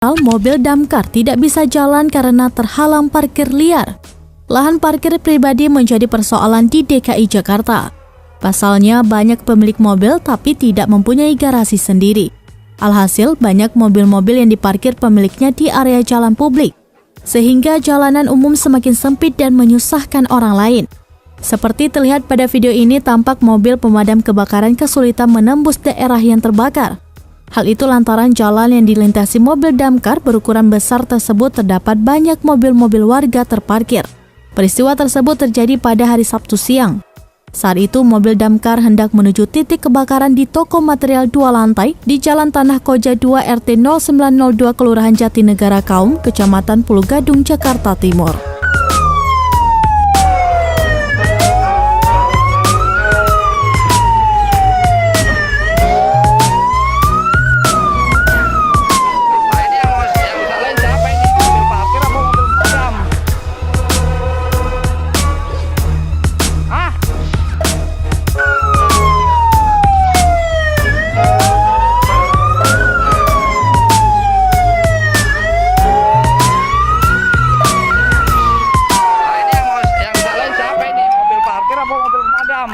Mobil damkar tidak bisa jalan karena terhalang parkir liar. Lahan parkir pribadi menjadi persoalan di DKI Jakarta. Pasalnya banyak pemilik mobil tapi tidak mempunyai garasi sendiri. Alhasil banyak mobil-mobil yang diparkir pemiliknya di area jalan publik, sehingga jalanan umum semakin sempit dan menyusahkan orang lain. Seperti terlihat pada video ini, tampak mobil pemadam kebakaran kesulitan menembus daerah yang terbakar. Hal itu lantaran jalan yang dilintasi mobil damkar berukuran besar tersebut terdapat banyak mobil-mobil warga terparkir. Peristiwa tersebut terjadi pada hari Sabtu siang. Saat itu mobil damkar hendak menuju titik kebakaran di toko material 2 lantai di Jalan Tanah Koja 2 RT 0902 Kelurahan Jatinegara Kaum, Kecamatan Pulau Gadung, Jakarta Timur. Mobil pemadam.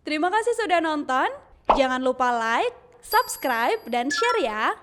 Terima kasih sudah nonton. Jangan lupa like, subscribe, dan share ya.